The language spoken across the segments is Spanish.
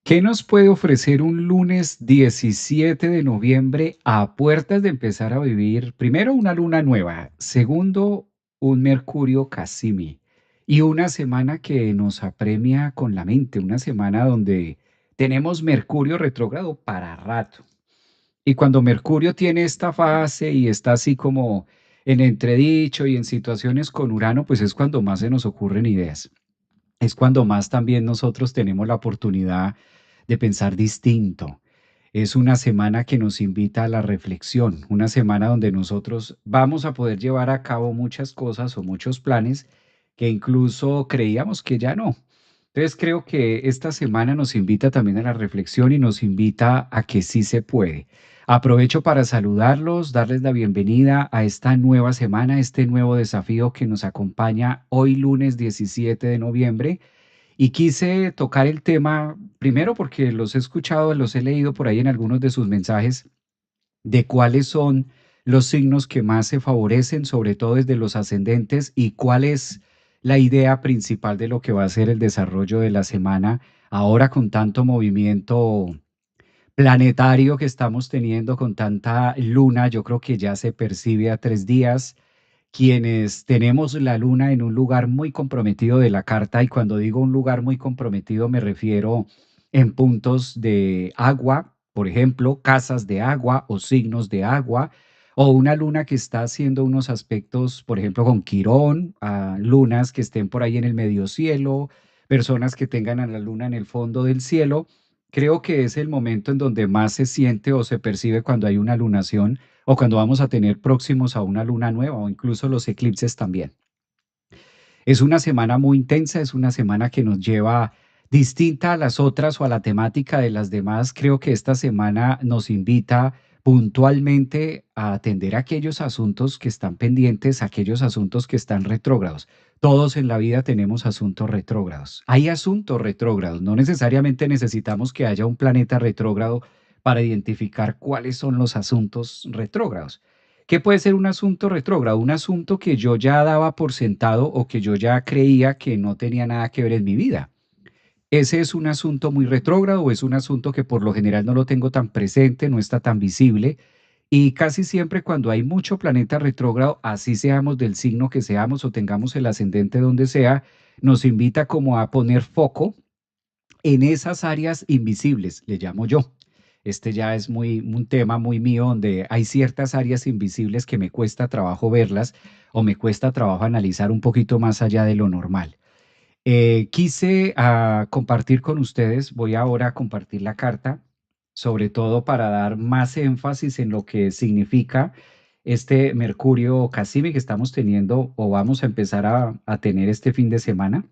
¿Qué nos puede ofrecer un lunes 17 de noviembre a puertas de empezar a vivir, primero, una luna nueva, segundo, un Mercurio Casimi y una semana que nos apremia con la mente, una semana donde tenemos Mercurio retrógrado para rato? Y cuando Mercurio tiene esta fase y está así como en entredicho y en situaciones con Urano, pues es cuando más se nos ocurren ideas. Es cuando más también nosotros tenemos la oportunidad de pensar distinto. Es una semana que nos invita a la reflexión, una semana donde nosotros vamos a poder llevar a cabo muchas cosas o muchos planes que incluso creíamos que ya no. Entonces creo que esta semana nos invita también a la reflexión y nos invita a que sí se puede. Aprovecho para saludarlos, darles la bienvenida a esta nueva semana, este nuevo desafío que nos acompaña hoy lunes 17 de noviembre. Y quise tocar el tema, primero porque los he escuchado, los he leído por ahí en algunos de sus mensajes, de cuáles son los signos que más se favorecen, sobre todo desde los ascendentes, y cuál es la idea principal de lo que va a ser el desarrollo de la semana, ahora con tanto movimiento planetario que estamos teniendo, con tanta luna. Yo creo que ya se percibe a 3 días quienes tenemos la luna en un lugar muy comprometido de la carta, y cuando digo un lugar muy comprometido me refiero en puntos de agua, por ejemplo, casas de agua o signos de agua, o una luna que está haciendo unos aspectos, por ejemplo, con Quirón, a lunas que estén por ahí en el medio cielo, personas que tengan a la luna en el fondo del cielo. Creo que es el momento en donde más se siente o se percibe cuando hay una lunación o cuando vamos a tener próximos a una luna nueva o incluso los eclipses también. Es una semana muy intensa, es una semana que nos lleva distinta a las otras o a la temática de las demás. Creo que esta semana nos invita puntualmente a atender aquellos asuntos que están pendientes, aquellos asuntos que están retrógrados. Todos en la vida tenemos asuntos retrógrados. Hay asuntos retrógrados. No necesariamente necesitamos que haya un planeta retrógrado para identificar cuáles son los asuntos retrógrados. ¿Qué puede ser un asunto retrógrado? Un asunto que yo ya daba por sentado o que yo ya creía que no tenía nada que ver en mi vida. Ese es un asunto muy retrógrado, o es un asunto que por lo general no lo tengo tan presente, no está tan visible. Y casi siempre cuando hay mucho planeta retrógrado, así seamos del signo que seamos o tengamos el ascendente donde sea, nos invita como a poner foco en esas áreas invisibles, le llamo yo. Este ya es muy un tema muy mío, donde hay ciertas áreas invisibles que me cuesta trabajo verlas o me cuesta trabajo analizar un poquito más allá de lo normal. Quise compartir con ustedes, voy ahora a compartir la carta, sobre todo para dar más énfasis en lo que significa este Mercurio Casimi que estamos teniendo o vamos a empezar a tener este fin de semana.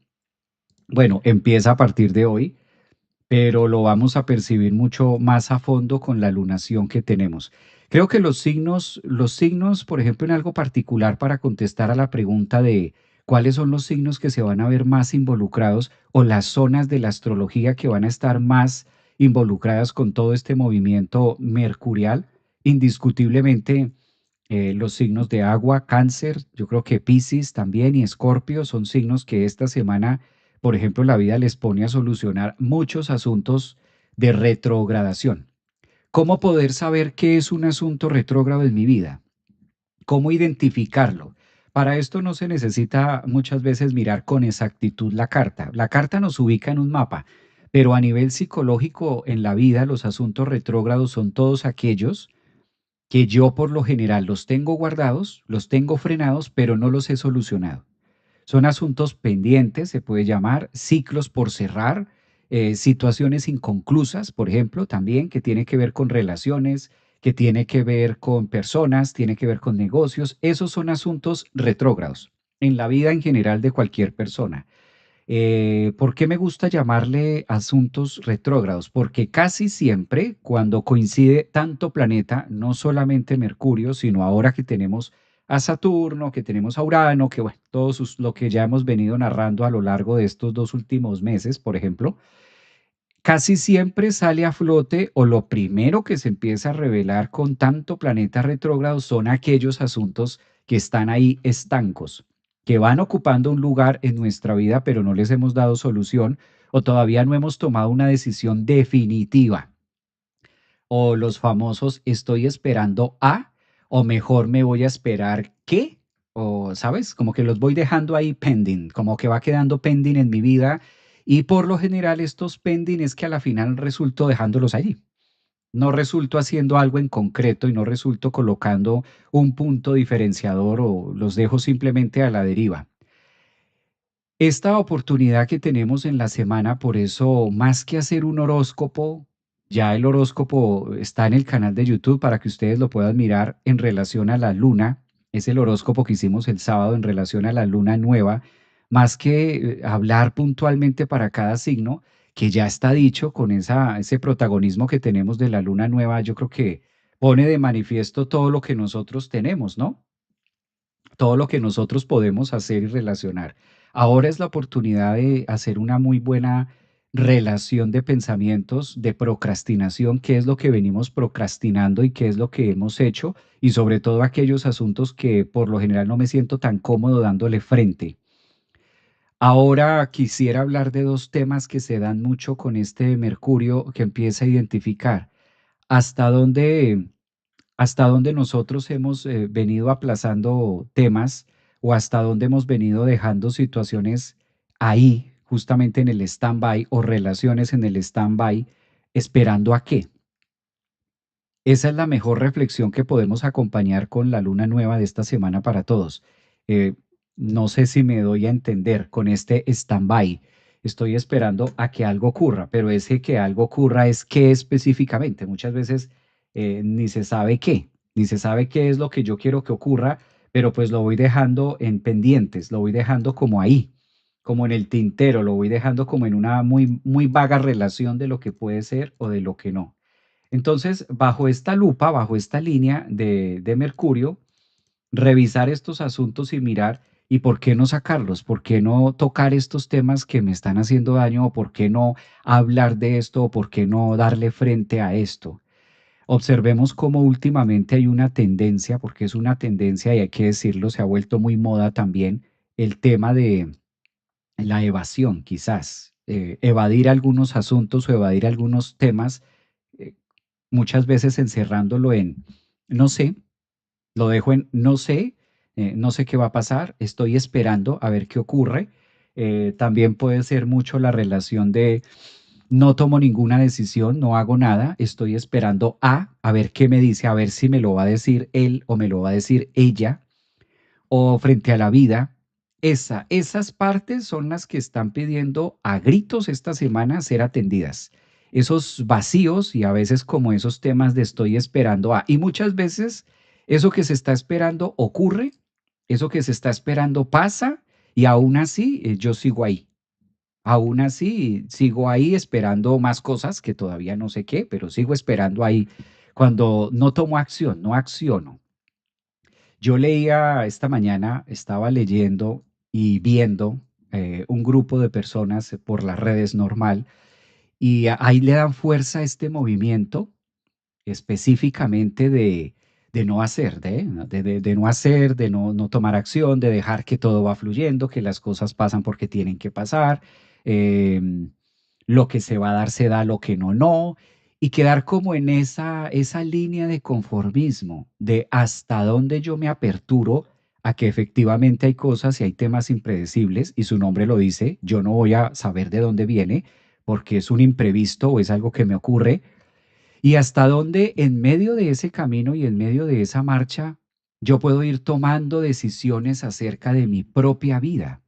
Bueno, empieza a partir de hoy, pero lo vamos a percibir mucho más a fondo con la lunación que tenemos. Creo que los signos, por ejemplo, en algo particular para contestar a la pregunta de cuáles son los signos que se van a ver más involucrados o las zonas de la astrología que van a estar más involucradas con todo este movimiento mercurial, indiscutiblemente los signos de agua, Cáncer, yo creo que Piscis también y Escorpio son signos que esta semana, por ejemplo, la vida les pone a solucionar muchos asuntos de retrogradación. ¿Cómo poder saber qué es un asunto retrógrado en mi vida? ¿Cómo identificarlo? Para esto no se necesita muchas veces mirar con exactitud la carta. La carta nos ubica en un mapa, pero a nivel psicológico en la vida los asuntos retrógrados son todos aquellos que yo por lo general los tengo guardados, los tengo frenados, pero no los he solucionado. Son asuntos pendientes, se puede llamar, ciclos por cerrar, situaciones inconclusas, por ejemplo, también que tiene que ver con relaciones, que tiene que ver con personas, tiene que ver con negocios. Esos son asuntos retrógrados en la vida en general de cualquier persona. ¿Por qué me gusta llamarle asuntos retrógrados? Porque casi siempre cuando coincide tanto planeta, no solamente Mercurio, sino ahora que tenemos a Saturno, que tenemos a Urano, que bueno, lo que ya hemos venido narrando a lo largo de estos 2 últimos meses, por ejemplo, casi siempre sale a flote o lo primero que se empieza a revelar con tanto planeta retrógrado son aquellos asuntos que están ahí estancos, que van ocupando un lugar en nuestra vida, pero no les hemos dado solución, o todavía no hemos tomado una decisión definitiva, o los famosos estoy esperando a, o mejor me voy a esperar que, o sabes, como que los voy dejando ahí pending, como que va quedando pending en mi vida y por lo general estos pending es que a la final resulto dejándolos allí. No resulto haciendo algo en concreto y no resulto colocando un punto diferenciador o los dejo simplemente a la deriva. Esta oportunidad que tenemos en la semana, por eso, más que hacer un horóscopo, ya el horóscopo está en el canal de YouTube para que ustedes lo puedan mirar en relación a la luna. Es el horóscopo que hicimos el sábado en relación a la luna nueva, más que hablar puntualmente para cada signo, que ya está dicho con ese protagonismo que tenemos de la luna nueva, yo creo que pone de manifiesto todo lo que nosotros tenemos, ¿no? Todo lo que nosotros podemos hacer y relacionar. Ahora es la oportunidad de hacer una muy buena relación de pensamientos, de procrastinación, qué es lo que venimos procrastinando y qué es lo que hemos hecho, y sobre todo aquellos asuntos que por lo general no me siento tan cómodo dándole frente. Ahora quisiera hablar de dos temas que se dan mucho con este Mercurio que empieza a identificar. ¿Hasta dónde hasta dónde nosotros hemos venido aplazando temas o hasta dónde hemos venido dejando situaciones ahí, justamente en el stand-by o relaciones en el stand-by, esperando a qué? Esa es la mejor reflexión que podemos acompañar con la luna nueva de esta semana para todos. Eh, no sé si me doy a entender con este stand-by. Estoy esperando a que algo ocurra, pero ese que algo ocurra es qué específicamente. Muchas veces ni se sabe qué, ni se sabe qué es lo que yo quiero que ocurra, pero pues lo voy dejando en pendientes, lo voy dejando como ahí, como en el tintero, lo voy dejando como en una muy, muy vaga relación de lo que puede ser o de lo que no. Entonces, bajo esta lupa, bajo esta línea de Mercurio, revisar estos asuntos y mirar, ¿y por qué no sacarlos? ¿Por qué no tocar estos temas que me están haciendo daño? ¿O por qué no hablar de esto? ¿O por qué no darle frente a esto? Observemos cómo últimamente hay una tendencia, porque es una tendencia y hay que decirlo, se ha vuelto muy moda también el tema de la evasión, quizás, evadir algunos asuntos o evadir algunos temas, eh, muchas veces encerrándolo en no sé, lo dejo en no sé, no sé qué va a pasar, estoy esperando a ver qué ocurre. También puede ser mucho la relación de no tomo ninguna decisión, no hago nada, estoy esperando a ver qué me dice, a ver si me lo va a decir él o me lo va a decir ella o frente a la vida, esas partes son las que están pidiendo a gritos esta semana ser atendidas. Esos vacíos y a veces como esos temas de estoy esperando a, y muchas veces eso que se está esperando ocurre, eso que se está esperando pasa y aún así yo sigo ahí. Aún así sigo ahí esperando más cosas que todavía no sé qué, pero sigo esperando ahí cuando no tomo acción, no acciono. Yo leía esta mañana, estaba leyendo y viendo un grupo de personas por las redes normal y ahí le dan fuerza a este movimiento específicamente de no hacer, de no hacer, de no tomar acción, de dejar que todo va fluyendo, que las cosas pasan porque tienen que pasar, em, lo que se va a dar se da, lo que no, no, y quedar como en esa línea de conformismo, de hasta dónde yo me aperturo a que efectivamente hay cosas y hay temas impredecibles, y su nombre lo dice, yo no voy a saber de dónde viene, porque es un imprevisto o es algo que me ocurre, y hasta dónde en medio de ese camino y en medio de esa marcha yo puedo ir tomando decisiones acerca de mi propia vida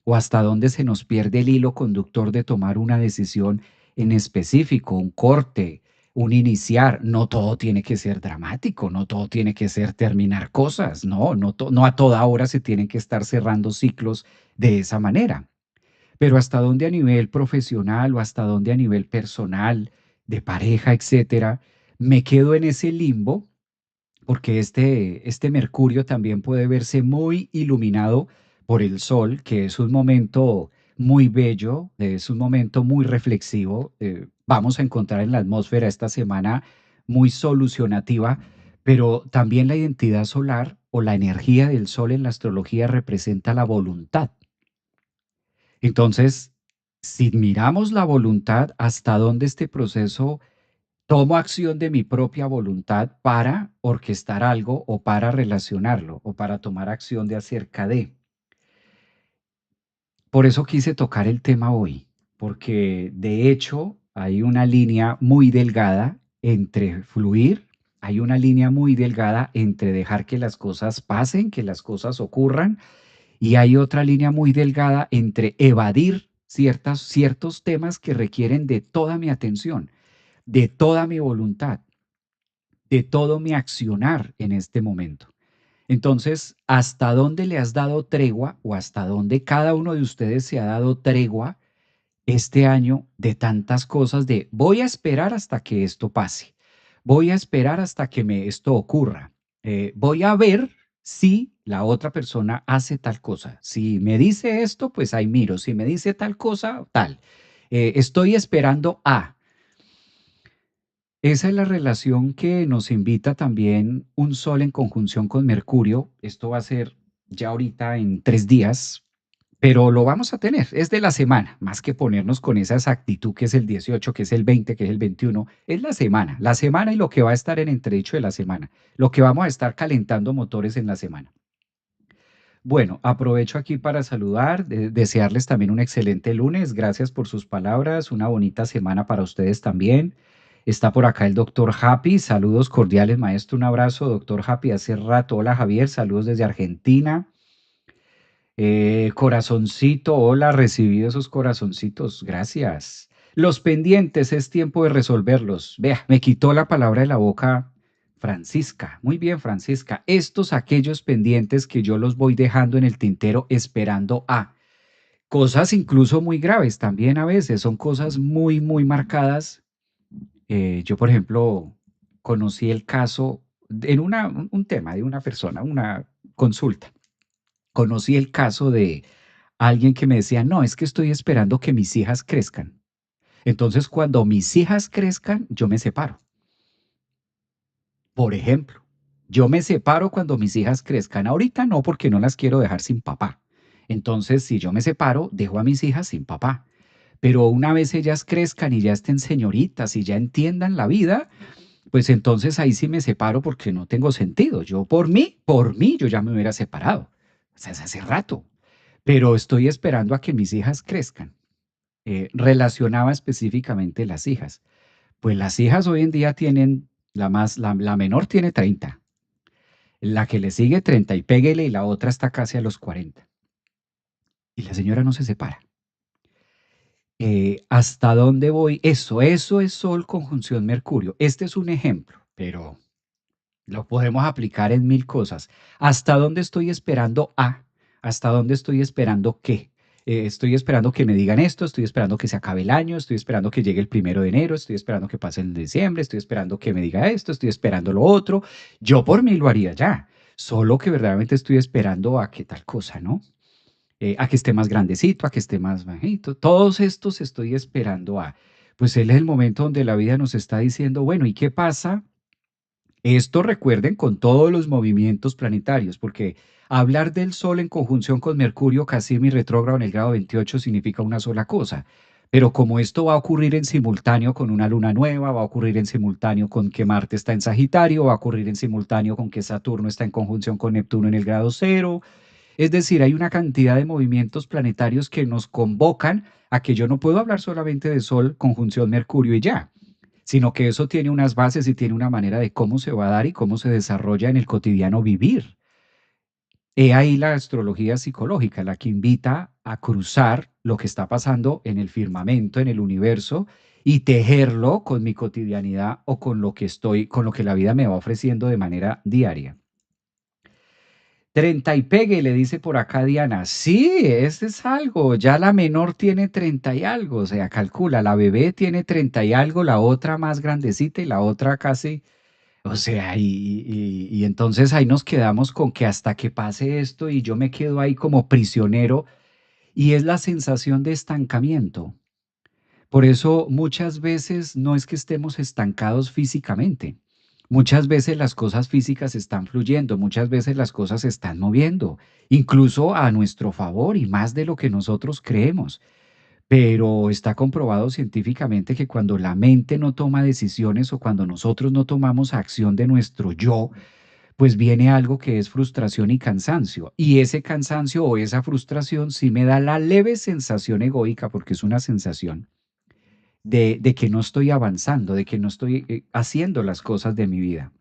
o hasta dónde se nos pierde el hilo conductor de tomar una decisión en específico, un corte, un iniciar. No todo tiene que ser dramático, no todo tiene que ser terminar cosas, no a toda hora se tienen que estar cerrando ciclos de esa manera. Pero hasta dónde a nivel profesional o hasta dónde a nivel personal, de pareja, etcétera, me quedo en ese limbo porque este Mercurio también puede verse muy iluminado por el Sol, que es un momento muy bello, es un momento muy reflexivo. Vamos a encontrar en la atmósfera esta semana muy solucionativa, pero también la identidad solar o la energía del Sol en la astrología representa la voluntad. Entonces, Si miramos la voluntad, hasta dónde este proceso tomo acción de mi propia voluntad para orquestar algo o para relacionarlo o para tomar acción de acerca de. Por eso quise tocar el tema hoy, porque de hecho hay una línea muy delgada entre fluir, hay una línea muy delgada entre dejar que las cosas pasen, que las cosas ocurran, y hay otra línea muy delgada entre evadir ciertos temas que requieren de toda mi atención, de toda mi voluntad, de todo mi accionar en este momento. Entonces, ¿hasta dónde le has dado tregua o hasta dónde cada uno de ustedes se ha dado tregua este año de tantas cosas de voy a esperar hasta que esto pase, voy a esperar hasta que esto ocurra, voy a ver si la otra persona hace tal cosa, si me dice esto, pues ahí miro, si me dice tal cosa, tal. Estoy esperando a. Esa es la relación que nos invita también un Sol en conjunción con Mercurio. Esto va a ser ya ahorita en 3 días, pero lo vamos a tener. Es de la semana, más que ponernos con esa exactitud que es el 18, que es el 20, que es el 21. Es la semana y lo que va a estar en entredicho de la semana, lo que vamos a estar calentando motores en la semana. Bueno, aprovecho aquí para saludar, desearles también un excelente lunes. Gracias por sus palabras. Una bonita semana para ustedes también. Está por acá el doctor Happy. Saludos cordiales, maestro. Un abrazo, doctor Happy. Hace rato. Hola, Javier. Saludos desde Argentina. Corazoncito. Hola, recibido esos corazoncitos. Gracias. Los pendientes, es tiempo de resolverlos. Vea, me quitó la palabra de la boca Francisca. Muy bien, Francisca. Estos, aquellos pendientes que yo los voy dejando en el tintero esperando a cosas incluso muy graves también a veces. Son cosas muy, muy marcadas. Yo, por ejemplo, conocí el caso en un tema de una persona, una consulta. Conocí el caso de alguien que me decía, no, es que estoy esperando que mis hijas crezcan. Entonces, cuando mis hijas crezcan, yo me separo. Por ejemplo, yo me separo cuando mis hijas crezcan. Ahorita no, porque no las quiero dejar sin papá. Entonces, si yo me separo, dejo a mis hijas sin papá. Pero una vez ellas crezcan y ya estén señoritas y ya entiendan la vida, pues entonces ahí sí me separo porque no tengo sentido. Yo por mí, yo ya me hubiera separado. O sea, es hace rato. Pero estoy esperando a que mis hijas crezcan. Relacionaba específicamente las hijas. Pues las hijas hoy en día tienen, la menor tiene 30, la que le sigue 30 y péguele y la otra está casi a los 40. Y la señora no se separa. ¿Hasta dónde voy? Eso es Sol conjunción Mercurio. Este es un ejemplo, pero lo podemos aplicar en mil cosas. ¿Hasta dónde estoy esperando a? ¿Hasta dónde estoy esperando qué? Estoy esperando que me digan esto, estoy esperando que se acabe el año, estoy esperando que llegue el 1 de enero, estoy esperando que pase el diciembre, estoy esperando que me diga esto, estoy esperando lo otro. Yo por mí lo haría ya, solo que verdaderamente estoy esperando a que tal cosa, ¿no? A que esté más grandecito, a que esté más bajito. Todos estos estoy esperando a. Pues él es el momento donde la vida nos está diciendo, bueno, ¿y qué pasa? Esto recuerden con todos los movimientos planetarios, porque hablar del Sol en conjunción con Mercurio, Casim y retrógrado en el grado 28 significa una sola cosa. Pero como esto va a ocurrir en simultáneo con una luna nueva, va a ocurrir en simultáneo con que Marte está en Sagitario, va a ocurrir en simultáneo con que Saturno está en conjunción con Neptuno en el grado cero. Es decir, hay una cantidad de movimientos planetarios que nos convocan a que yo no puedo hablar solamente de Sol, conjunción Mercurio y ya, sino que eso tiene unas bases y tiene una manera de cómo se va a dar y cómo se desarrolla en el cotidiano vivir. He ahí la astrología psicológica, la que invita a cruzar lo que está pasando en el firmamento, en el universo, y tejerlo con mi cotidianidad o con lo que la vida me va ofreciendo de manera diaria. 30 y pegue, le dice por acá Diana. Sí, ese es algo. Ya la menor tiene 30 y algo. O sea, calcula, la bebé tiene 30 y algo, la otra más grandecita y la otra casi. O sea, y entonces ahí nos quedamos con que hasta que pase esto y yo me quedo ahí como prisionero y es la sensación de estancamiento. Por eso muchas veces no es que estemos estancados físicamente. Muchas veces las cosas físicas están fluyendo, muchas veces las cosas se están moviendo, incluso a nuestro favor y más de lo que nosotros creemos. pero está comprobado científicamente que cuando la mente no toma decisiones o cuando nosotros no tomamos acción de nuestro yo, pues viene algo que es frustración y cansancio. Y ese cansancio o esa frustración sí me da la leve sensación egoica, porque es una sensación de que no estoy avanzando, de que no estoy haciendo las cosas de mi vida.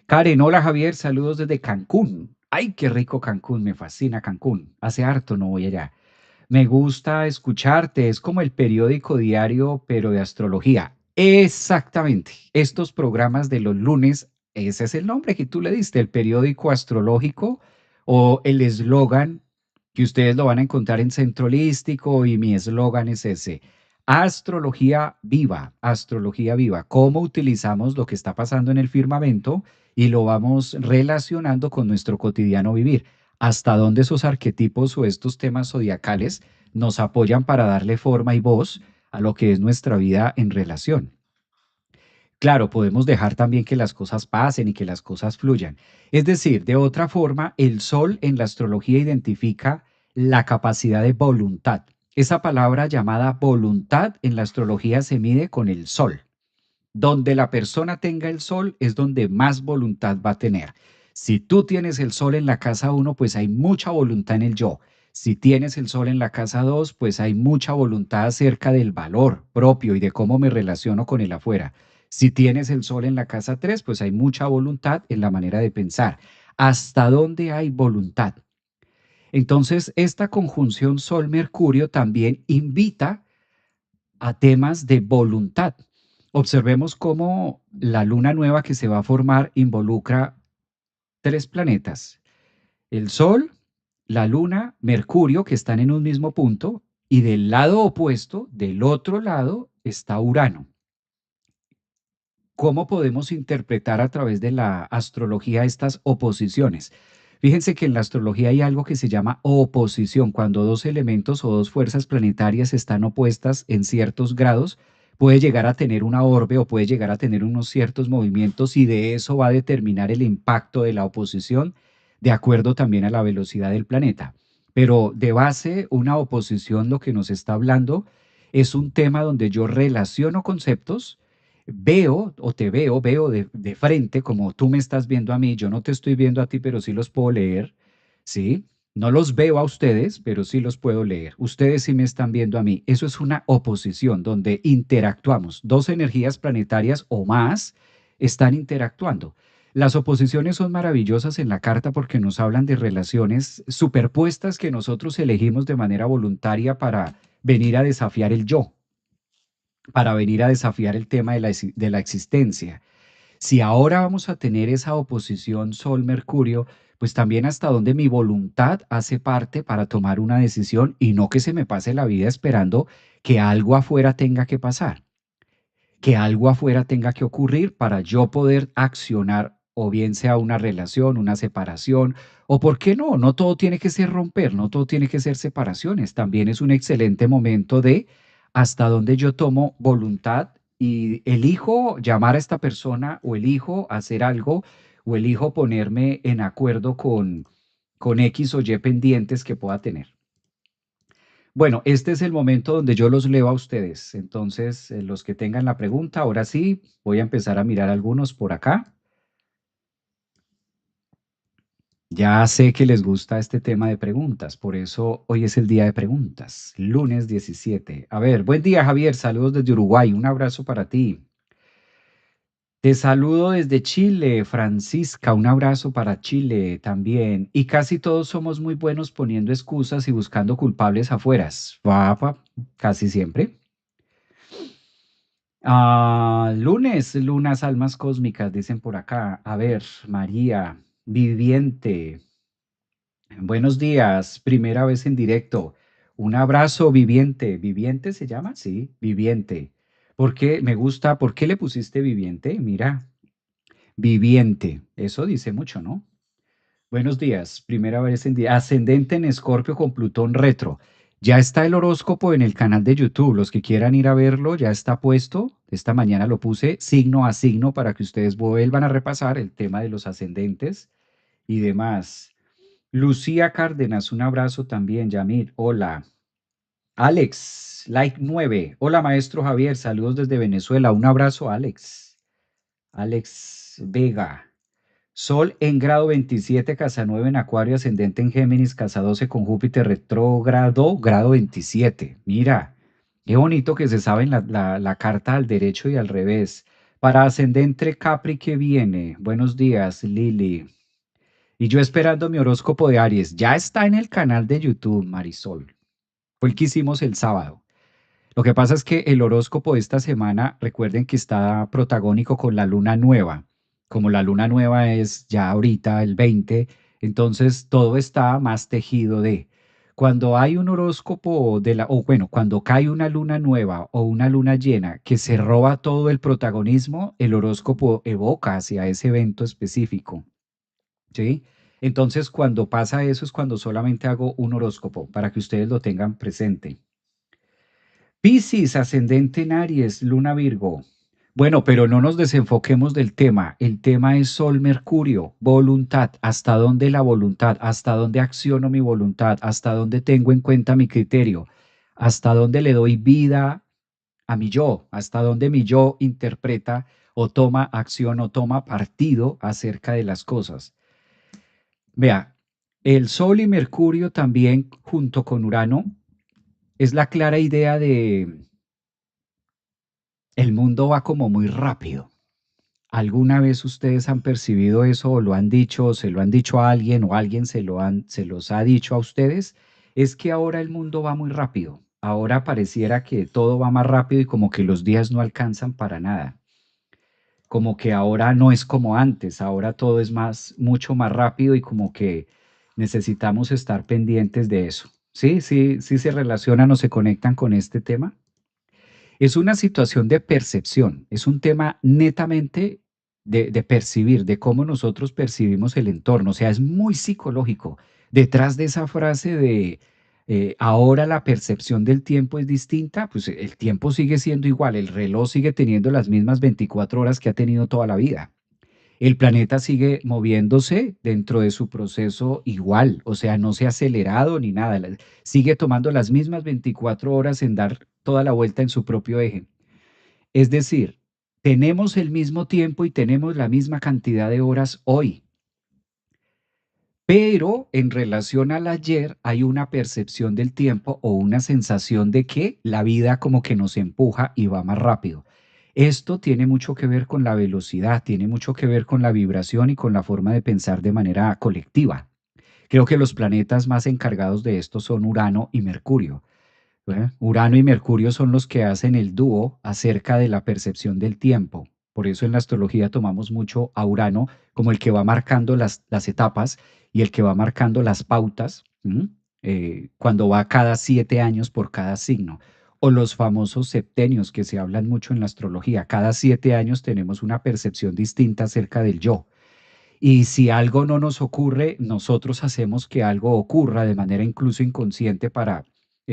Karen, hola Javier, saludos desde Cancún. Ay, qué rico Cancún, me fascina Cancún. Hace harto no voy allá. Me gusta escucharte, es como el periódico diario, pero de astrología. Exactamente. Estos programas de los lunes, ese es el nombre que tú le diste, el periódico astrológico o el eslogan que ustedes lo van a encontrar en Centro Holístico y mi eslogan es ese. Astrología viva, cómo utilizamos lo que está pasando en el firmamento y lo vamos relacionando con nuestro cotidiano vivir hasta dónde esos arquetipos o estos temas zodiacales nos apoyan para darle forma y voz a lo que es nuestra vida en relación. Claro, podemos dejar también que las cosas pasen y que las cosas fluyan. Es decir, de otra forma, el sol en la astrología identifica la capacidad de voluntad. Esa palabra llamada voluntad en la astrología se mide con el sol. Donde la persona tenga el sol es donde más voluntad va a tener. Si tú tienes el sol en la casa uno, pues hay mucha voluntad en el yo. Si tienes el sol en la casa 2, pues hay mucha voluntad acerca del valor propio y de cómo me relaciono con el afuera. Si tienes el sol en la casa 3, pues hay mucha voluntad en la manera de pensar. ¿Hasta dónde hay voluntad? Entonces, esta conjunción Sol-Mercurio también invita a temas de voluntad. Observemos cómo la luna nueva que se va a formar involucra tres planetas, el Sol, la Luna, Mercurio, que están en un mismo punto, y del lado opuesto, del otro lado, está Urano. ¿Cómo podemos interpretar a través de la astrología estas oposiciones? Fíjense que en la astrología hay algo que se llama oposición. Cuando dos elementos o dos fuerzas planetarias están opuestas en ciertos grados, puede llegar a tener una orbe o puede llegar a tener unos ciertos movimientos y de eso va a determinar el impacto de la oposición de acuerdo también a la velocidad del planeta. Pero de base, una oposición lo que nos está hablando es un tema donde yo relaciono conceptos, veo o te veo de frente como tú me estás viendo a mí, yo no te estoy viendo a ti, pero sí los puedo leer, ¿sí? No los veo a ustedes, pero sí los puedo leer. Ustedes sí me están viendo a mí. Eso es una oposición donde interactuamos. Dos energías planetarias o más están interactuando. Las oposiciones son maravillosas en la carta porque nos hablan de relaciones superpuestas que nosotros elegimos de manera voluntaria para venir a desafiar el yo, para venir a desafiar el tema de la existencia. Si ahora vamos a tener esa oposición Sol-Mercurio, pues también hasta donde mi voluntad hace parte para tomar una decisión y no que se me pase la vida esperando que algo afuera tenga que pasar, que algo afuera tenga que ocurrir para yo poder accionar o bien sea una relación, una separación, o por qué no, no todo tiene que ser romper, no todo tiene que ser separaciones, también es un excelente momento de hasta donde yo tomo voluntad y elijo llamar a esta persona o elijo hacer algo o elijo ponerme en acuerdo con X o Y pendientes que pueda tener. Bueno, este es el momento donde yo los leo a ustedes. Entonces, los que tengan la pregunta, ahora sí, voy a empezar a mirar algunos por acá. Ya sé que les gusta este tema de preguntas, por eso hoy es el día de preguntas, lunes 17. A ver, buen día Javier, saludos desde Uruguay, un abrazo para ti. Te saludo desde Chile, Francisca, un abrazo para Chile también. Y casi todos somos muy buenos poniendo excusas y buscando culpables afueras. Casi siempre. Lunes, lunas, almas cósmicas, dicen por acá. A ver, María, Viviente. Buenos días, primera vez en directo. Un abrazo, Viviente. ¿Viviente se llama? Sí, Viviente. ¿Por qué me gusta? ¿Por qué le pusiste Viviente? Mira, Viviente. Eso dice mucho, ¿no? Buenos días, primera vez en día. Ascendente en Escorpio con Plutón retro. Ya está el horóscopo en el canal de YouTube. Los que quieran ir a verlo, ya está puesto. Esta mañana lo puse signo a signo para que ustedes vuelvan a repasar el tema de los ascendentes y demás. Lucía Cárdenas, un abrazo también. Yamil, hola. Alex, like 9. Hola, maestro Javier, saludos desde Venezuela. Un abrazo, Alex. Alex Vega. Sol en grado 27, casa 9 en Acuario, ascendente en Géminis, casa 12 con Júpiter retrógrado, grado 27. Mira, qué bonito que se sabe la carta al derecho y al revés. Para ascendente Capri que viene. Buenos días, Lili. Y yo esperando mi horóscopo de Aries. Ya está en el canal de YouTube, Marisol. Fue el que hicimos el sábado. Lo que pasa es que el horóscopo de esta semana, recuerden que está protagónico con la luna nueva. Como la luna nueva es ya ahorita el 20, entonces todo está más tejido de. Cuando hay un horóscopo o bueno, cuando cae una luna nueva o una luna llena que se roba todo el protagonismo, el horóscopo evoca hacia ese evento específico, ¿sí? Entonces, cuando pasa eso es cuando solamente hago un horóscopo para que ustedes lo tengan presente. Piscis, ascendente en Aries, Luna Virgo. Bueno, pero no nos desenfoquemos del tema. El tema es Sol Mercurio, voluntad. ¿Hasta dónde la voluntad? ¿Hasta dónde acciono mi voluntad? ¿Hasta dónde tengo en cuenta mi criterio? ¿Hasta dónde le doy vida a mi yo? ¿Hasta dónde mi yo interpreta o toma acción o toma partido acerca de las cosas? Vea, el Sol y Mercurio también junto con Urano es la clara idea de el mundo va como muy rápido. ¿Alguna vez ustedes han percibido eso o lo han dicho o se lo han dicho a alguien o alguien se los ha dicho a ustedes? Es que ahora el mundo va muy rápido. Ahora pareciera que todo va más rápido y como que los días no alcanzan para nada. Como que ahora no es como antes, ahora todo es mucho más rápido y como que necesitamos estar pendientes de eso. Sí, sí, sí se relacionan o se conectan con este tema. Es una situación de percepción, es un tema netamente de percibir, de cómo nosotros percibimos el entorno, o sea, es muy psicológico. Detrás de esa frase de ahora la percepción del tiempo es distinta, pues el tiempo sigue siendo igual, el reloj sigue teniendo las mismas 24 horas que ha tenido toda la vida. El planeta sigue moviéndose dentro de su proceso igual, o sea, no se ha acelerado ni nada, sigue tomando las mismas 24 horas en dar toda la vuelta en su propio eje. Es decir, tenemos el mismo tiempo y tenemos la misma cantidad de horas hoy, pero en relación al ayer hay una percepción del tiempo o una sensación de que la vida como que nos empuja y va más rápido. Esto tiene mucho que ver con la velocidad, tiene mucho que ver con la vibración y con la forma de pensar de manera colectiva. Creo que los planetas más encargados de esto son Urano y Mercurio. Urano y Mercurio son los que hacen el dúo acerca de la percepción del tiempo. Por eso en la astrología tomamos mucho a Urano como el que va marcando las etapas y el que va marcando las pautas, cuando va cada 7 años por cada signo. O los famosos septenios que se hablan mucho en la astrología. Cada 7 años tenemos una percepción distinta acerca del yo. Y si algo no nos ocurre, nosotros hacemos que algo ocurra de manera incluso inconsciente para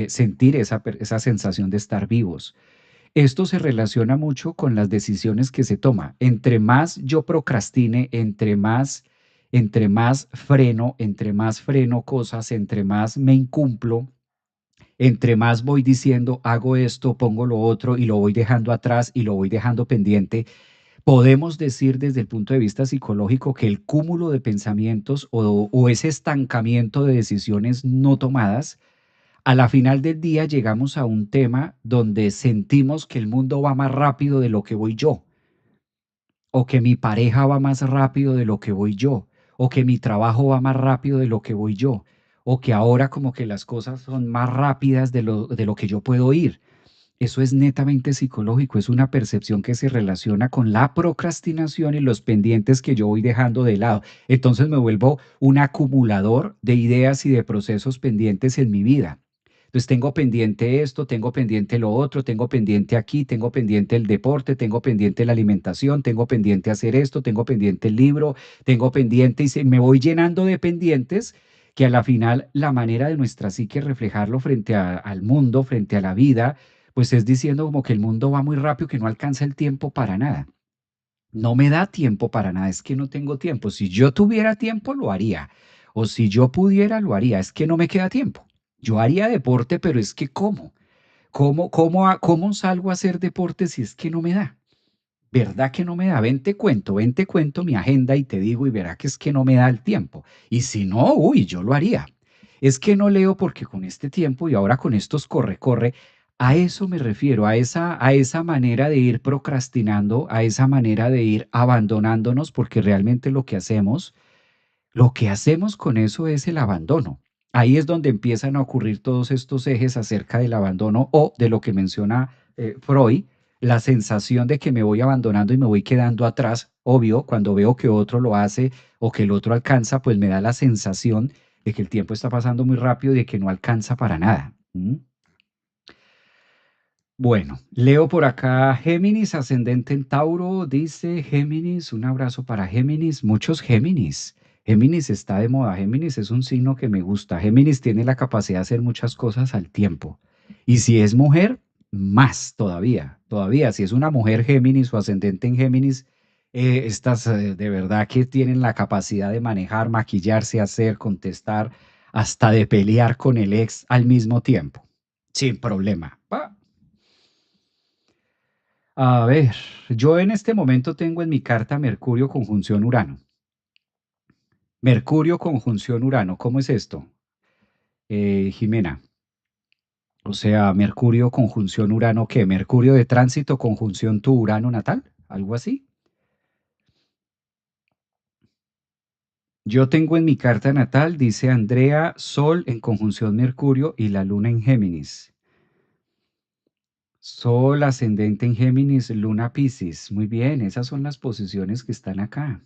sentir esa sensación de estar vivos. Esto se relaciona mucho con las decisiones que se toma. Entre más yo procrastine, entre más freno cosas, entre más me incumplo, entre más voy diciendo, hago esto, pongo lo otro y lo voy dejando atrás y lo voy dejando pendiente, podemos decir desde el punto de vista psicológico que el cúmulo de pensamientos o ese estancamiento de decisiones no tomadas, a la final del día llegamos a un tema donde sentimos que el mundo va más rápido de lo que voy yo, o que mi pareja va más rápido de lo que voy yo, o que mi trabajo va más rápido de lo que voy yo, o que ahora como que las cosas son más rápidas de lo que yo puedo ir. Eso es netamente psicológico, es una percepción que se relaciona con la procrastinación y los pendientes que yo voy dejando de lado. Entonces me vuelvo un acumulador de ideas y de procesos pendientes en mi vida. Entonces tengo pendiente esto, tengo pendiente lo otro, tengo pendiente aquí, tengo pendiente el deporte, tengo pendiente la alimentación, tengo pendiente hacer esto, tengo pendiente el libro, tengo pendiente me voy llenando de pendientes que a la final la manera de nuestra psique reflejarlo frente al mundo, frente a la vida, pues es diciendo como que el mundo va muy rápido, que no alcanza el tiempo para nada. No me da tiempo para nada, es que no tengo tiempo. Si yo tuviera tiempo, lo haría. O si yo pudiera, lo haría. Es que no me queda tiempo. Yo haría deporte, pero es que ¿cómo? ¿Cómo salgo a hacer deporte si es que no me da? ¿Verdad que no me da? Ven, te cuento mi agenda y te digo, y verá que es que no me da el tiempo. Y si no, uy, yo lo haría. Es que no leo porque con este tiempo y ahora con estos corre, a eso me refiero, a esa manera de ir procrastinando, a esa manera de ir abandonándonos, porque realmente lo que hacemos con eso es el abandono. Ahí es donde empiezan a ocurrir todos estos ejes acerca del abandono o de lo que menciona Freud, la sensación de que me voy abandonando y me voy quedando atrás. Obvio, cuando veo que otro lo hace o que el otro alcanza, pues me da la sensación de que el tiempo está pasando muy rápido y de que no alcanza para nada. ¿Mm? Bueno, leo por acá Géminis, ascendente en Tauro, dice Géminis, un abrazo para Géminis, muchos Géminis. Géminis está de moda, Géminis es un signo que me gusta. Géminis tiene la capacidad de hacer muchas cosas al tiempo. Y si es mujer, más todavía. Si es una mujer Géminis o ascendente en Géminis, estas de verdad que tienen la capacidad de manejar, maquillarse, hacer, contestar, hasta de pelear con el ex al mismo tiempo, sin problema. A ver, yo en este momento tengo en mi carta Mercurio conjunción Urano. Mercurio conjunción Urano, ¿cómo es esto? Jimena, o sea, Mercurio conjunción Urano, ¿qué? Mercurio de tránsito conjunción tu Urano natal, algo así. Yo tengo en mi carta natal, dice Andrea, Sol en conjunción Mercurio y la Luna en Géminis. Sol ascendente en Géminis, Luna Piscis. Muy bien, esas son las posiciones que están acá.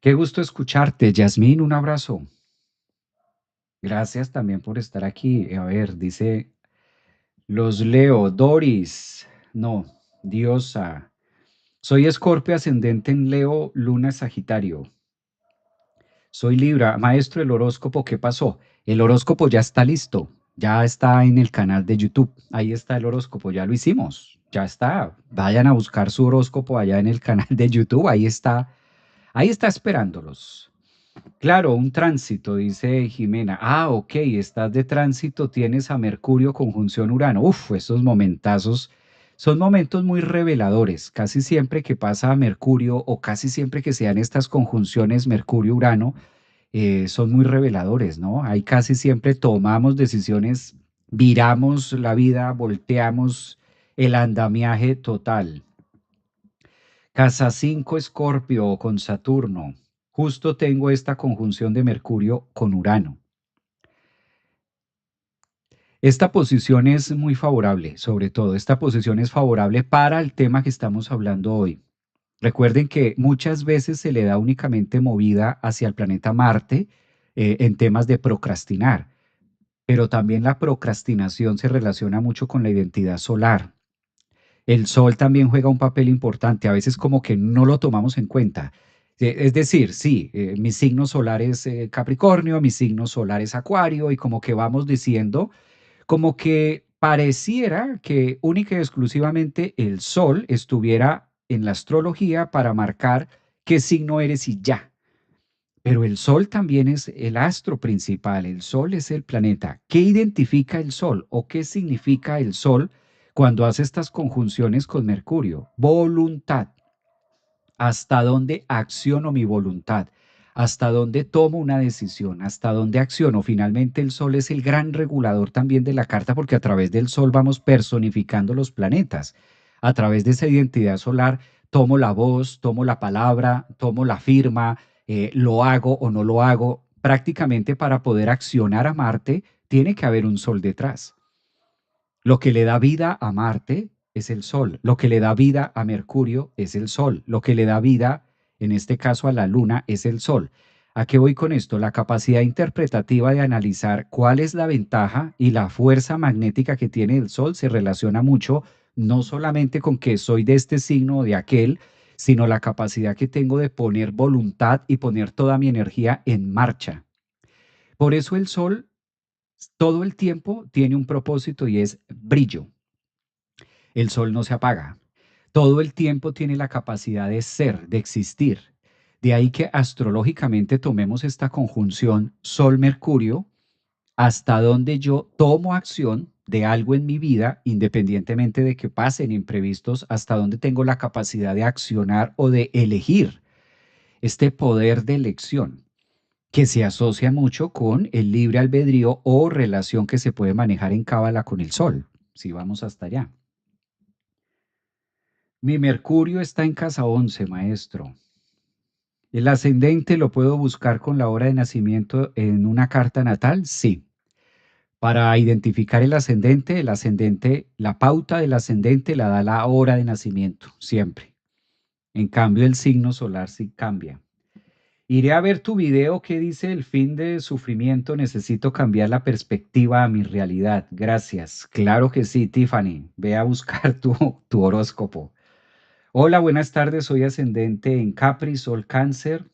Qué gusto escucharte, Yasmín, un abrazo. Gracias también por estar aquí. A ver, dice, los leo. Doris, no, Diosa. Soy Escorpio ascendente en Leo, Luna Sagitario. Soy Libra, maestro del horóscopo. ¿Qué pasó? El horóscopo ya está listo. Ya está en el canal de YouTube. Ahí está el horóscopo. Ya lo hicimos. Ya está. Vayan a buscar su horóscopo allá en el canal de YouTube. Ahí está. Ahí está esperándolos. Claro, un tránsito, dice Jimena. Ah, ok, estás de tránsito, tienes a Mercurio conjunción Urano. Uf, esos momentazos son momentos muy reveladores. Casi siempre que pasa a Mercurio o casi siempre que sean estas conjunciones Mercurio-Urano, son muy reveladores, ¿no? Ahí casi siempre tomamos decisiones, viramos la vida, volteamos el andamiaje total. Casa 5 Escorpio con Saturno. Justo tengo esta conjunción de Mercurio con Urano. Esta posición es muy favorable, sobre todo, esta posición es favorable para el tema que estamos hablando hoy. Recuerden que muchas veces se le da únicamente movida hacia el planeta Marte en temas de procrastinar, pero también la procrastinación se relaciona mucho con la identidad solar. El sol también juega un papel importante, a veces como que no lo tomamos en cuenta. Es decir, sí, mi signo solar es Capricornio, mi signo solar es Acuario, y como que vamos diciendo, como que pareciera que única y exclusivamente el sol estuviera en la astrología para marcar qué signo eres y ya. Pero el sol también es el astro principal, el sol es el planeta. ¿Qué identifica el sol o qué significa el sol cuando hace estas conjunciones con Mercurio? Voluntad. ¿Hasta dónde acciono mi voluntad? ¿Hasta dónde tomo una decisión? ¿Hasta dónde acciono? Finalmente el sol es el gran regulador también de la carta porque a través del sol vamos personificando los planetas. A través de esa identidad solar tomo la voz, tomo la palabra, tomo la firma, lo hago o no lo hago. Prácticamente para poder accionar a Marte tiene que haber un sol detrás. Lo que le da vida a Marte es el Sol, lo que le da vida a Mercurio es el Sol, lo que le da vida, en este caso a la Luna, es el Sol. ¿A qué voy con esto? La capacidad interpretativa de analizar cuál es la ventaja y la fuerza magnética que tiene el Sol se relaciona mucho, no solamente con que soy de este signo o de aquel, sino la capacidad que tengo de poner voluntad y poner toda mi energía en marcha. Por eso el Sol todo el tiempo tiene un propósito y es brillo. El sol no se apaga. Todo el tiempo tiene la capacidad de ser, de existir. De ahí que astrológicamente tomemos esta conjunción Sol-Mercurio hasta dónde yo tomo acción de algo en mi vida, independientemente de que pasen imprevistos, hasta dónde tengo la capacidad de accionar o de elegir este poder de elección que se asocia mucho con el libre albedrío o relación que se puede manejar en cábala con el sol, si vamos hasta allá. Mi Mercurio está en casa 11, maestro. ¿El ascendente lo puedo buscar con la hora de nacimiento en una carta natal? Sí. Para identificar el ascendente, la pauta del ascendente la da la hora de nacimiento, siempre. En cambio, el signo solar sí cambia. Iré a ver tu video que dice el fin de sufrimiento, necesito cambiar la perspectiva a mi realidad. Gracias. Claro que sí, Tiffany. Ve a buscar tu horóscopo. Hola, buenas tardes. Soy ascendente en Capri, Sol Cáncer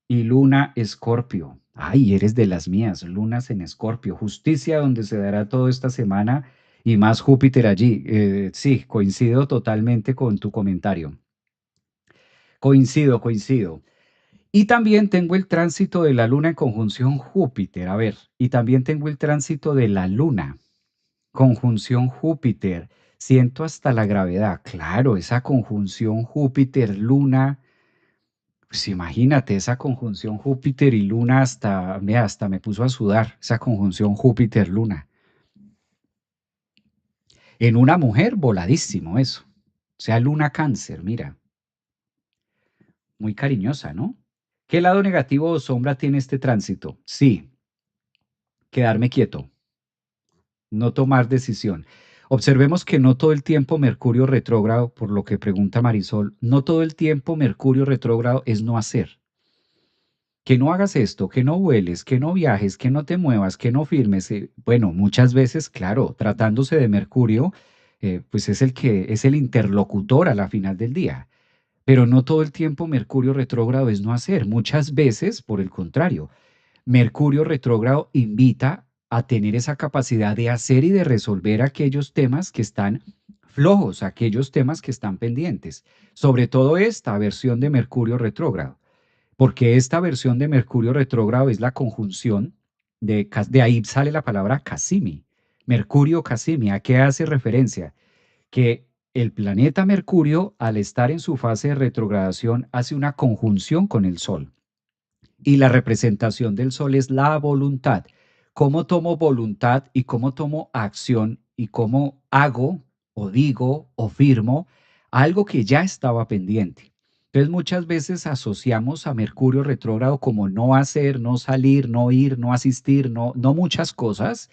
y Luna Escorpio. Ay, eres de las mías, lunas en Escorpio. Justicia donde se dará toda esta semana y más Júpiter allí. Sí, coincido totalmente con tu comentario. Coincido. Y también tengo el tránsito de la luna en conjunción Júpiter. A ver, y también tengo el tránsito de la luna, conjunción Júpiter. Siento hasta la gravedad. Claro, esa conjunción Júpiter-Luna. Pues imagínate esa conjunción Júpiter y Luna hasta me puso a sudar, esa conjunción Júpiter-Luna. En una mujer, voladísimo eso. O sea, Luna Cáncer, mira, muy cariñosa, ¿no? ¿Qué lado negativo o sombra tiene este tránsito? Sí, quedarme quieto, no tomar decisión. Observemos que no todo el tiempo Mercurio retrógrado, por lo que pregunta Marisol, no todo el tiempo Mercurio retrógrado es no hacer. Que no hagas esto, que no vueles, que no viajes, que no te muevas, que no firmes. Bueno, muchas veces, claro, tratándose de Mercurio, pues es el que es el interlocutor a la final del día. Pero no todo el tiempo Mercurio retrógrado es no hacer. Muchas veces, por el contrario, Mercurio retrógrado invita a tener esa capacidad de hacer y de resolver aquellos temas que están flojos, aquellos temas que están pendientes. Sobre todo esta versión de Mercurio retrógrado, porque esta versión de Mercurio retrógrado es la conjunción de ahí sale la palabra Cassimi. Mercurio Cassimi, ¿a qué hace referencia? Que el planeta Mercurio, al estar en su fase de retrogradación, hace una conjunción con el Sol. Y la representación del Sol es la voluntad. ¿Cómo tomo voluntad y cómo tomo acción y cómo hago o digo o firmo algo que ya estaba pendiente? Entonces muchas veces asociamos a Mercurio retrógrado como no hacer, no salir, no ir, no asistir, no muchas cosas.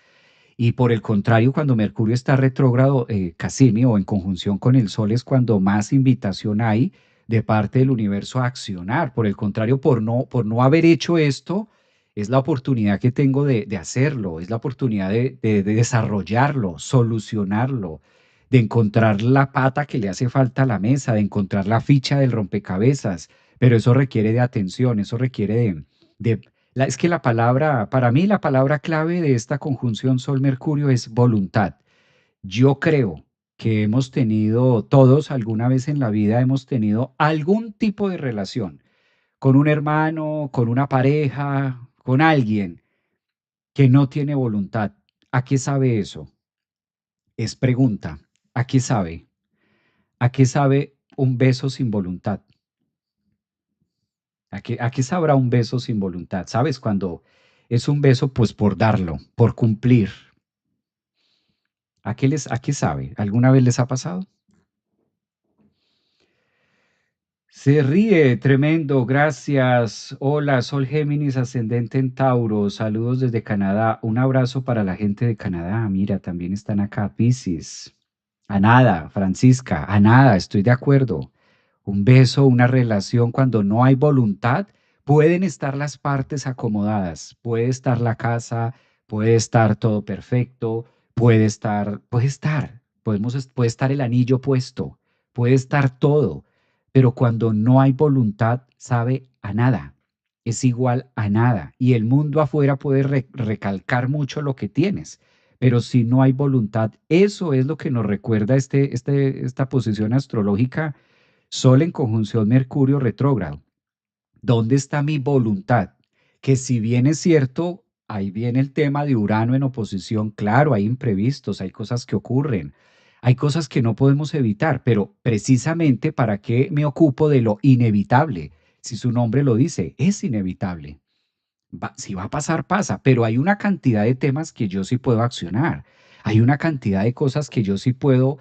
Y por el contrario, cuando Mercurio está retrógrado, Cassini, o en conjunción con el Sol, es cuando más invitación hay de parte del universo a accionar. Por el contrario, por no haber hecho esto, es la oportunidad que tengo de hacerlo, es la oportunidad de desarrollarlo, solucionarlo, de encontrar la pata que le hace falta a la mesa, de encontrar la ficha del rompecabezas. Pero eso requiere de atención, eso requiere de es que la palabra, para mí la palabra clave de esta conjunción Sol-Mercurio es voluntad. Yo creo que hemos tenido, todos alguna vez en la vida hemos tenido algún tipo de relación con un hermano, con una pareja, con alguien que no tiene voluntad. ¿A qué sabe eso? Es pregunta. ¿A qué sabe? ¿A qué sabe un beso sin voluntad? ¿A qué sabrá un beso sin voluntad? ¿Sabes? Cuando es un beso, pues por darlo, por cumplir. ¿A qué sabe? ¿Alguna vez les ha pasado? Se ríe, tremendo, gracias. Hola, Sol Géminis, ascendente en Tauro. Saludos desde Canadá. Un abrazo para la gente de Canadá. Mira, también están acá, Piscis. A nada, Francisca, a nada, estoy de acuerdo. Un beso, una relación, cuando no hay voluntad, pueden estar las partes acomodadas, puede estar la casa, puede estar todo perfecto, puede estar el anillo puesto, puede estar todo, pero cuando no hay voluntad, sabe a nada, es igual a nada. Y el mundo afuera puede recalcar mucho lo que tienes, pero si no hay voluntad, eso es lo que nos recuerda esta posición astrológica. Sol en conjunción Mercurio retrógrado. ¿Dónde está mi voluntad? Que si bien es cierto, ahí viene el tema de Urano en oposición. Claro, hay imprevistos, hay cosas que ocurren, hay cosas que no podemos evitar, pero precisamente ¿para qué me ocupo de lo inevitable? Si su nombre lo dice, es inevitable. Si va a pasar, pasa, pero hay una cantidad de temas que yo sí puedo accionar. Hay una cantidad de cosas que yo sí puedo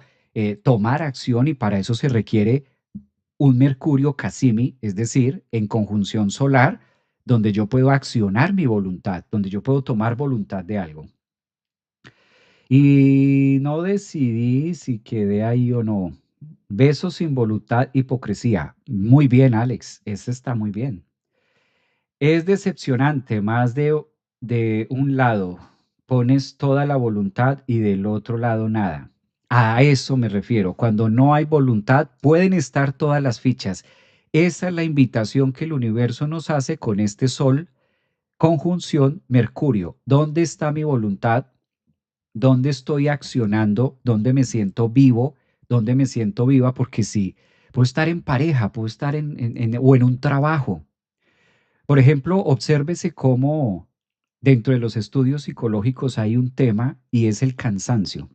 tomar acción y para eso se requiere un Mercurio Casimi, es decir, en conjunción solar, donde yo puedo accionar mi voluntad, donde yo puedo tomar voluntad de algo. Y no decidí si quedé ahí o no. Besos sin voluntad, hipocresía. Muy bien, Alex, ese está muy bien. Es decepcionante, más de un lado pones toda la voluntad y del otro lado nada. A eso me refiero. Cuando no hay voluntad, pueden estar todas las fichas. Esa es la invitación que el universo nos hace con este Sol, conjunción Mercurio. ¿Dónde está mi voluntad? ¿Dónde estoy accionando? ¿Dónde me siento vivo? ¿Dónde me siento viva? Porque si puedo estar en pareja, puedo estar o en un trabajo. Por ejemplo, obsérvese cómo dentro de los estudios psicológicos hay un tema y es el cansancio.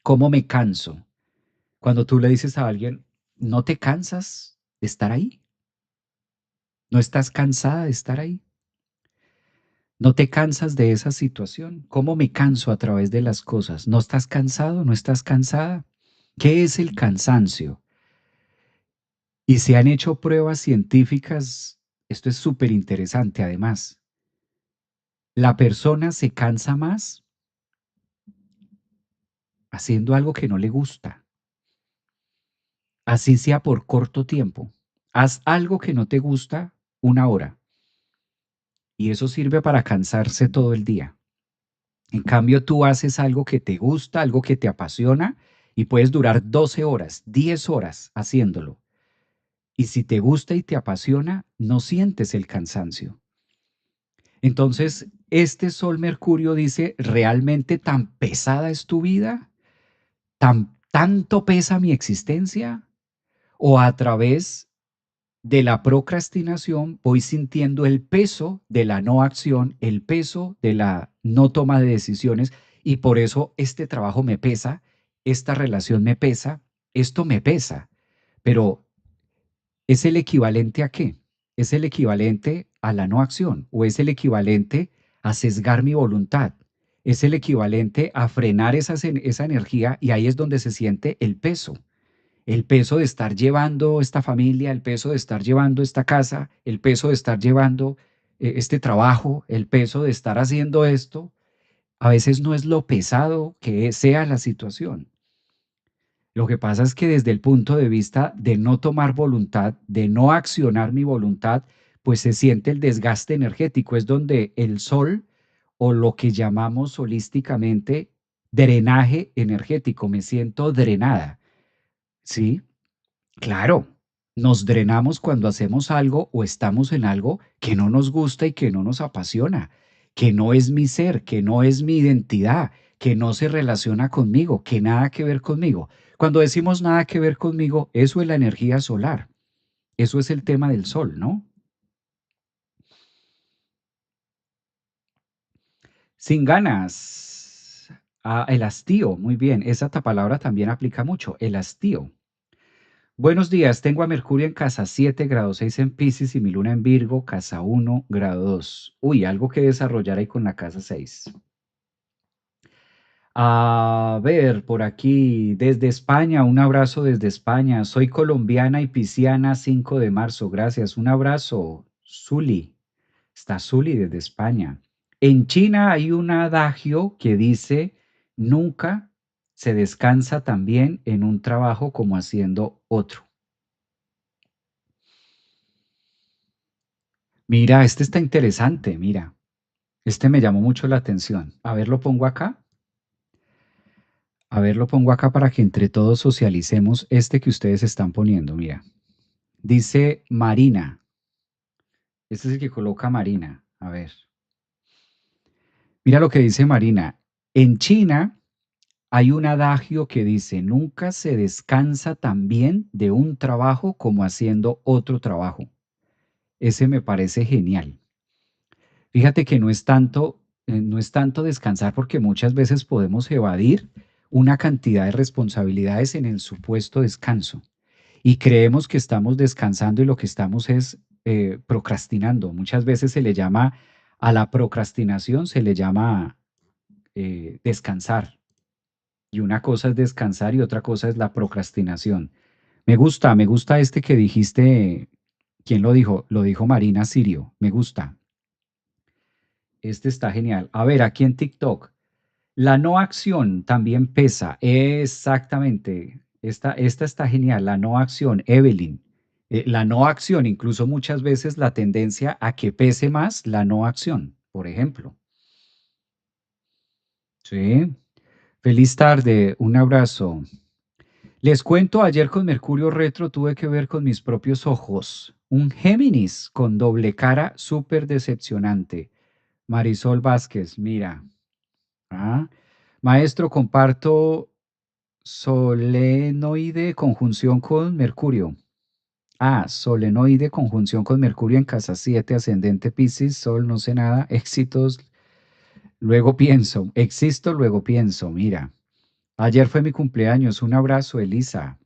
¿Cómo me canso? Cuando tú le dices a alguien, ¿no te cansas de estar ahí? ¿No estás cansada de estar ahí? ¿No te cansas de esa situación? ¿Cómo me canso a través de las cosas? ¿No estás cansado? ¿No estás cansada? ¿Qué es el cansancio? Y se han hecho pruebas científicas, esto es súper interesante además. La persona se cansa más haciendo algo que no le gusta, así sea por corto tiempo. Haz algo que no te gusta 1 hora y eso sirve para cansarse todo el día. En cambio, tú haces algo que te gusta, algo que te apasiona y puedes durar 12 horas, 10 horas haciéndolo. Y si te gusta y te apasiona, no sientes el cansancio. Entonces, este Sol Mercurio dice, ¿realmente tan pesada es tu vida? ¿Tanto pesa mi existencia? ¿O a través de la procrastinación voy sintiendo el peso de la no acción, el peso de la no toma de decisiones y por eso este trabajo me pesa, esta relación me pesa, esto me pesa? Pero ¿es el equivalente a qué? ¿Es el equivalente a la no acción o es el equivalente a sesgar mi voluntad? Es el equivalente a frenar esa energía y ahí es donde se siente el peso de estar llevando esta familia, el peso de estar llevando esta casa, el peso de estar llevando este trabajo, el peso de estar haciendo esto, a veces no es lo pesado que sea la situación. Lo que pasa es que desde el punto de vista de no tomar voluntad, de no accionar mi voluntad, pues se siente el desgaste energético. Es donde el sol o lo que llamamos holísticamente drenaje energético, me siento drenada, ¿sí? Claro, nos drenamos cuando hacemos algo o estamos en algo que no nos gusta y que no nos apasiona, que no es mi ser, que no es mi identidad, que no se relaciona conmigo, que nada que ver conmigo. Cuando decimos nada que ver conmigo, eso es la energía solar, eso es el tema del sol, ¿no? Sin ganas. Ah, el hastío, muy bien, esa palabra también aplica mucho, el hastío. Buenos días, tengo a Mercurio en casa 7, grado 6 en Piscis y mi luna en Virgo, casa 1, grado 2. Uy, algo que desarrollar ahí con la casa 6. A ver, por aquí, desde España, un abrazo desde España. Soy colombiana y pisciana, 5 de marzo. Gracias, un abrazo. Zuli, está Zuli desde España. En China hay un adagio que dice, nunca se descansa tan bien en un trabajo como haciendo otro. Mira, este está interesante, mira. Este me llamó mucho la atención. A ver, lo pongo acá. A ver, lo pongo acá para que entre todos socialicemos este que ustedes están poniendo. Mira, dice Marina. Este es el que coloca Marina. A ver, mira lo que dice Marina. En China hay un adagio que dice, nunca se descansa tan bien de un trabajo como haciendo otro trabajo. Ese me parece genial. Fíjate que no es tanto descansar porque muchas veces podemos evadir una cantidad de responsabilidades en el supuesto descanso y creemos que estamos descansando y lo que estamos es procrastinando. Muchas veces se le llama a la procrastinación, se le llama descansar. Y una cosa es descansar y otra cosa es la procrastinación. Me gusta este que dijiste. ¿Quién lo dijo? Lo dijo Marina Sirio. Me gusta. Este está genial. A ver, aquí en TikTok. La no acción también pesa. Exactamente. Esta está genial. La no acción, Evelyn. La no acción, incluso muchas veces la tendencia a que pese más la no acción, por ejemplo. Sí. Feliz tarde. Un abrazo. Les cuento, ayer con Mercurio Retro tuve que ver con mis propios ojos un Géminis con doble cara súper decepcionante. Marisol Vázquez, mira. Ah, maestro, comparto solenoide conjunción con Mercurio. Ah, solenoide conjunción con Mercurio en casa 7 ascendente Piscis, Sol, no sé nada, éxitos, luego pienso, existo, luego pienso, mira. Ayer fue mi cumpleaños, un abrazo, Elisa.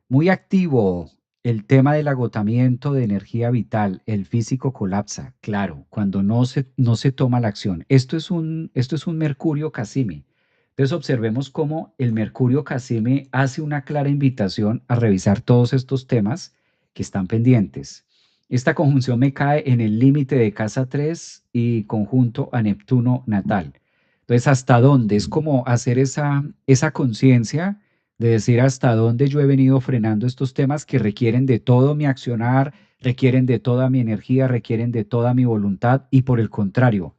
Muy activo el tema del agotamiento de energía vital, el físico colapsa, claro, cuando no se toma la acción. Esto es un Mercurio Casimi. Entonces observemos cómo el Mercurio Casimi hace una clara invitación a revisar todos estos temas que están pendientes. Esta conjunción me cae en el límite de casa 3 y conjunto a Neptuno natal. Entonces, ¿hasta dónde? Es como hacer esa conciencia de decir hasta dónde yo he venido frenando estos temas que requieren de todo mi accionar, requieren de toda mi energía, requieren de toda mi voluntad y por el contrario,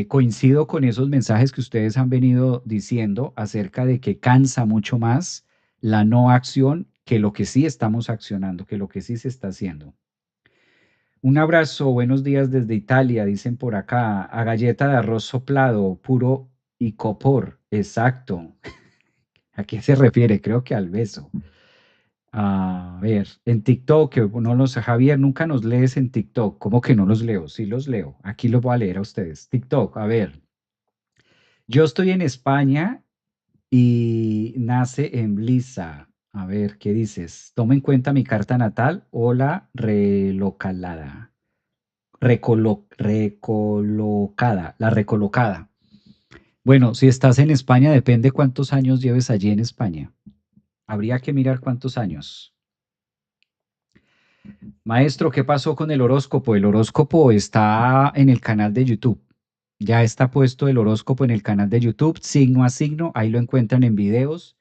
coincido con esos mensajes que ustedes han venido diciendo acerca de que cansa mucho más la no acción que lo que sí estamos accionando, que lo que sí se está haciendo. Un abrazo, buenos días desde Italia, dicen por acá, a galleta de arroz soplado, puro y copor, exacto. ¿A qué se refiere? Creo que al beso. A ver, en TikTok, que no los, Javier, nunca nos lees en TikTok. ¿Cómo que no los leo? Sí los leo. Aquí los voy a leer a ustedes. TikTok, a ver. Yo estoy en España y nace en Blisa. A ver, ¿qué dices? Toma en cuenta mi carta natal o la relocalada. Recolocada, la recolocada. Bueno, si estás en España, depende cuántos años lleves allí en España. Habría que mirar cuántos años. Maestro, ¿qué pasó con el horóscopo? El horóscopo está en el canal de YouTube. Ya está puesto el horóscopo en el canal de YouTube, signo a signo. Ahí lo encuentran en videos.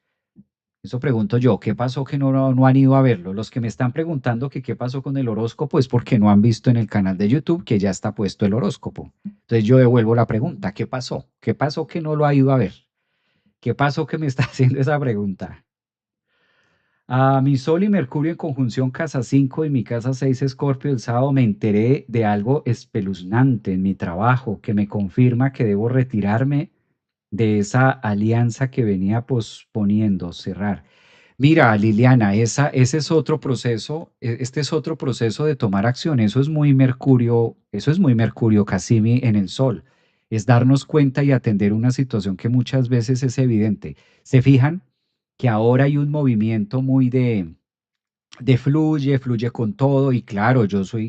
Eso pregunto yo, ¿qué pasó que no han ido a verlo? Los que me están preguntando que qué pasó con el horóscopo es porque no han visto en el canal de YouTube que ya está puesto el horóscopo. Entonces yo devuelvo la pregunta, ¿qué pasó? ¿Qué pasó que no lo ha ido a ver? ¿Qué pasó que me está haciendo esa pregunta? A mi Sol y Mercurio en conjunción casa 5 y mi casa 6 Escorpio el sábado me enteré de algo espeluznante en mi trabajo que me confirma que debo retirarme de esa alianza que venía posponiendo cerrar. Mira, Liliana, ese es otro proceso, este es otro proceso de tomar acción. Eso es muy Mercurio Casimi en el Sol. Es darnos cuenta y atender una situación que muchas veces es evidente. ¿Se fijan que ahora hay un movimiento muy de fluye, fluye con todo? Y claro,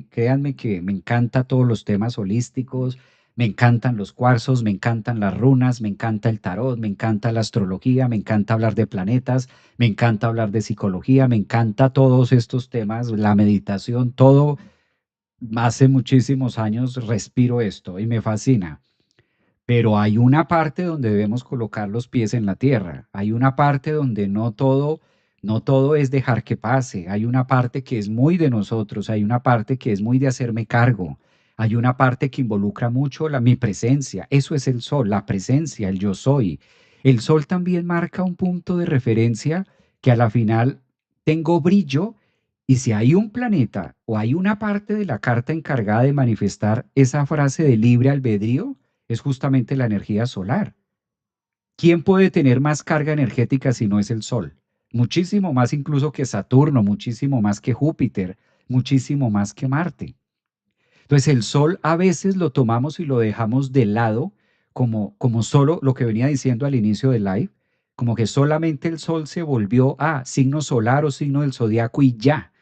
créanme que me encanta todos los temas holísticos, me encantan los cuarzos, me encantan las runas, me encanta el tarot, me encanta la astrología, me encanta hablar de planetas, me encanta hablar de psicología, me encanta todos estos temas, la meditación, todo. Hace muchísimos años respiro esto y me fascina. Pero hay una parte donde debemos colocar los pies en la tierra. Hay una parte donde no todo es dejar que pase. Hay una parte que es muy de nosotros. Hay una parte que es muy de hacerme cargo. Hay una parte que involucra mucho mi presencia. Eso es el sol, la presencia, el yo soy. El sol también marca un punto de referencia que a la final tengo brillo y si hay un planeta o hay una parte de la carta encargada de manifestar esa frase de libre albedrío, es justamente la energía solar. ¿Quién puede tener más carga energética si no es el Sol? Muchísimo más incluso que Saturno, muchísimo más que Júpiter, muchísimo más que Marte. Entonces el sol a veces lo tomamos y lo dejamos de lado, como solo lo que venía diciendo al inicio del live, como que solamente el sol se volvió a signo solar o signo del zodiaco y ya.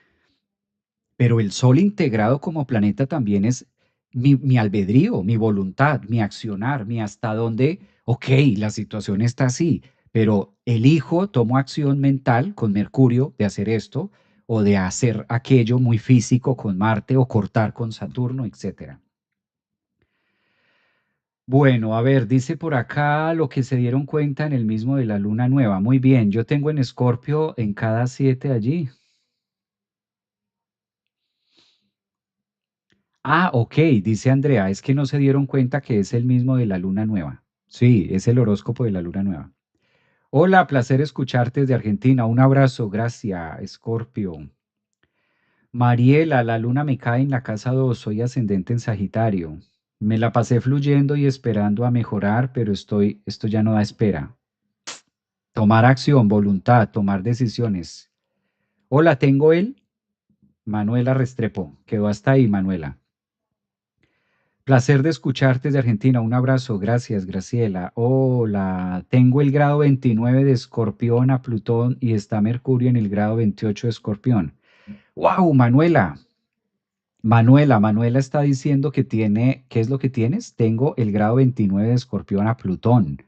Pero el sol integrado como planeta también es mi albedrío, mi voluntad, mi accionar, mi hasta dónde, ok, la situación está así, pero elijo, tomo acción mental con Mercurio de hacer esto o de hacer aquello muy físico con Marte o cortar con Saturno, etcétera. Bueno, a ver, dice por acá lo que se dieron cuenta en el mismo de la luna nueva. Muy bien, yo tengo en Escorpio en cada 7 allí. Ah, ok, dice Andrea, es que no se dieron cuenta que es el mismo de la luna nueva. Sí, es el horóscopo de la luna nueva. Hola, placer escucharte desde Argentina. Un abrazo, gracias, Escorpio. Mariela, la luna me cae en la casa 2. Soy ascendente en Sagitario. Me la pasé fluyendo y esperando a mejorar, pero esto ya no da espera. Tomar acción, voluntad, tomar decisiones. Hola, ¿tengo él? Manuela Restrepo. Quedó hasta ahí, Manuela. Placer de escucharte desde Argentina. Un abrazo. Gracias, Graciela. Hola. Tengo el grado 29 de Escorpión a Plutón y está Mercurio en el grado 28 de Escorpión. ¡Wow, Manuela! Manuela está diciendo que tiene, ¿qué es lo que tienes? Tengo el grado 29 de Escorpión a Plutón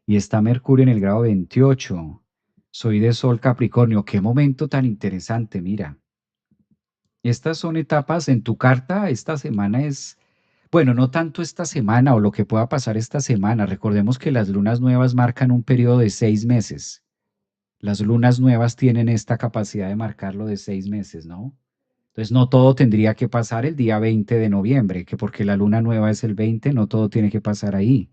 y está Mercurio en el grado 28. Soy de Sol Capricornio. Qué momento tan interesante, mira. Estas son etapas en tu carta. Esta semana es, bueno, no tanto esta semana o lo que pueda pasar esta semana. Recordemos que las lunas nuevas marcan un periodo de 6 meses. Las lunas nuevas tienen esta capacidad de marcarlo de 6 meses, ¿no? Entonces, no todo tendría que pasar el día 20 de noviembre, que porque la luna nueva es el 20, no todo tiene que pasar ahí.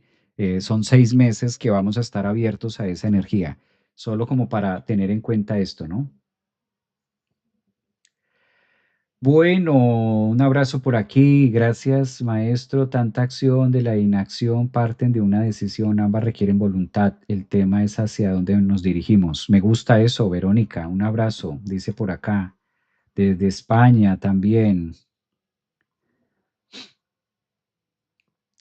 Son 6 meses que vamos a estar abiertos a esa energía, solo como para tener en cuenta esto, ¿no? Bueno, un abrazo por aquí. Gracias, maestro. Tanta acción de la inacción parten de una decisión, ambas requieren voluntad. El tema es hacia dónde nos dirigimos. Me gusta eso, Verónica. Un abrazo, dice por acá. Desde España también.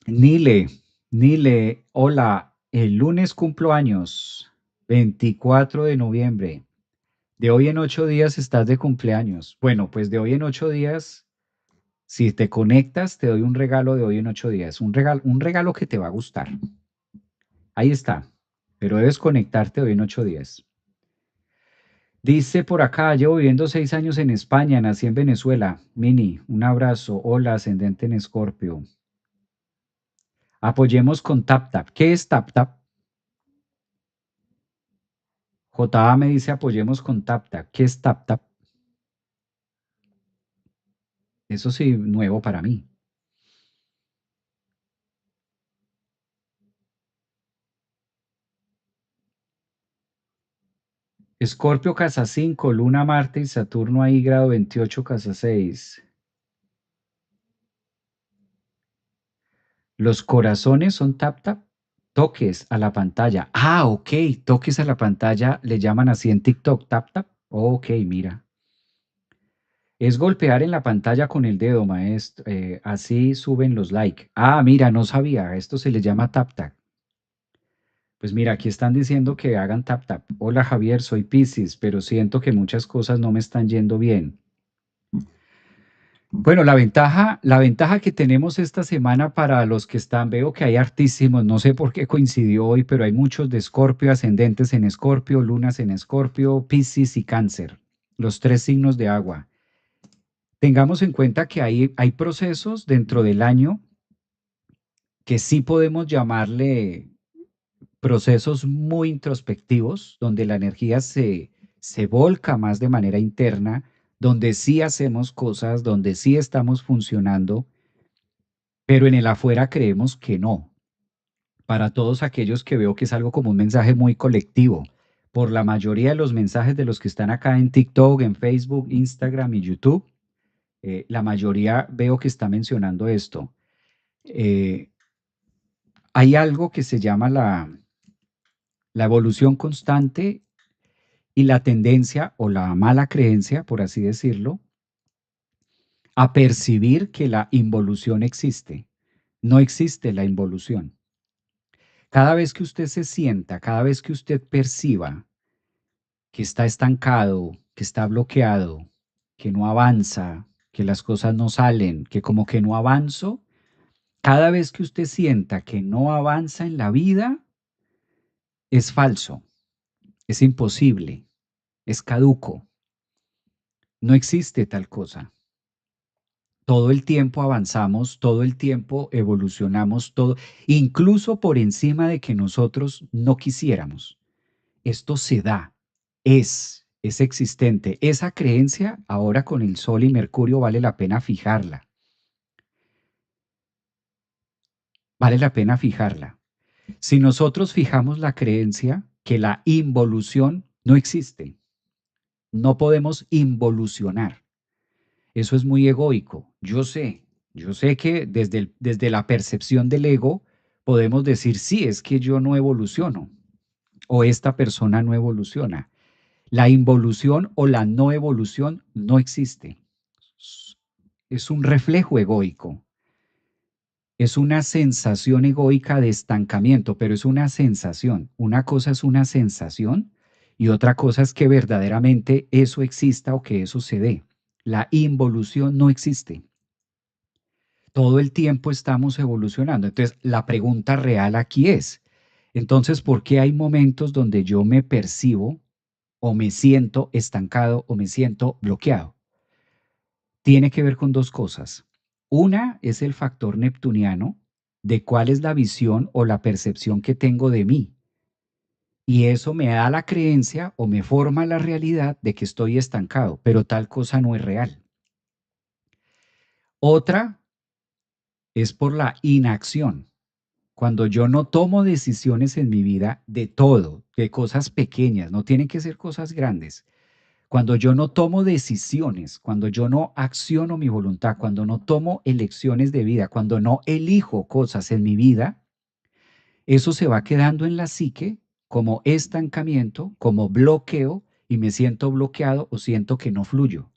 Nile, Nile, hola. El lunes cumplo años, 24 de noviembre. De hoy en 8 días estás de cumpleaños. Bueno, pues de hoy en 8 días. Si te conectas, te doy un regalo de hoy en 8 días. Un regalo que te va a gustar. Ahí está. Pero debes conectarte hoy en 8 días. Dice por acá, llevo viviendo 6 años en España, nací en Venezuela. Mini, un abrazo. Hola, ascendente en Escorpio. Apoyemos con TapTap. ¿Qué es TapTap? JA me dice apoyemos con TapTap. ¿Qué es TapTap? Eso sí, nuevo para mí. Escorpio casa 5, Luna, Marte y Saturno ahí grado 28 casa 6. Los corazones son tap tap, toques a la pantalla. Ah, ok, toques a la pantalla, le llaman así en TikTok, tap tap. Ok, mira. Es golpear en la pantalla con el dedo, maestro. Así suben los likes. Ah, mira, no sabía. Esto se le llama tap tap. Pues mira, aquí están diciendo que hagan tap tap. Hola Javier, soy Piscis, pero siento que muchas cosas no me están yendo bien. Bueno, la ventaja que tenemos esta semana para los que están, veo que hay hartísimos, no sé por qué coincidió hoy, pero hay muchos de Escorpio, ascendentes en Escorpio, lunas en Escorpio, Piscis y Cáncer, los tres signos de agua. Tengamos en cuenta que hay procesos dentro del año que sí podemos llamarle procesos muy introspectivos, donde la energía se volca más de manera interna, donde sí hacemos cosas, donde sí estamos funcionando, pero en el afuera creemos que no. Para todos aquellos que veo que es algo como un mensaje muy colectivo, por la mayoría de los mensajes de los que están acá en TikTok, en Facebook, Instagram y YouTube, la mayoría veo que está mencionando esto. Eh, Hay algo que se llama la evolución constante y la tendencia o la mala creencia, por así decirlo, a percibir que la involución existe. No existe la involución. Cada vez que usted se sienta, cada vez que usted perciba que está estancado, que está bloqueado, que no avanza, que las cosas no salen, que como que no avanzo, cada vez que usted sienta que no avanza en la vida, es falso, es imposible, es caduco, no existe tal cosa. Todo el tiempo avanzamos, todo el tiempo evolucionamos, todo, incluso por encima de que nosotros no quisiéramos. Esto se da, es existente. Esa creencia, ahora con el Sol y Mercurio, vale la pena fijarla, vale la pena fijarla. Si nosotros fijamos la creencia que la involución no existe, no podemos involucionar. Eso es muy egoico. Yo sé que desde la percepción del ego podemos decir, sí, es que yo no evoluciono o esta persona no evoluciona. La involución o la no evolución no existe. Es un reflejo egoico. Es una sensación egoica de estancamiento, pero es una sensación. Una cosa es una sensación y otra cosa es que verdaderamente eso exista o que eso se dé. La involución no existe. Todo el tiempo estamos evolucionando. Entonces, la pregunta real aquí es, entonces, ¿por qué hay momentos donde yo me percibo o me siento estancado o me siento bloqueado? Tiene que ver con dos cosas. Una es el factor neptuniano de cuál es la visión o la percepción que tengo de mí. Y eso me da la creencia o me forma la realidad de que estoy estancado, pero tal cosa no es real. Otra es por la inacción. Cuando yo no tomo decisiones en mi vida de todo, de cosas pequeñas, no tienen que ser cosas grandes. Cuando yo no tomo decisiones, cuando yo no acciono mi voluntad, cuando no tomo elecciones de vida, cuando no elijo cosas en mi vida, eso se va quedando en la psique como estancamiento, como bloqueo y me siento bloqueado o siento que no fluyo.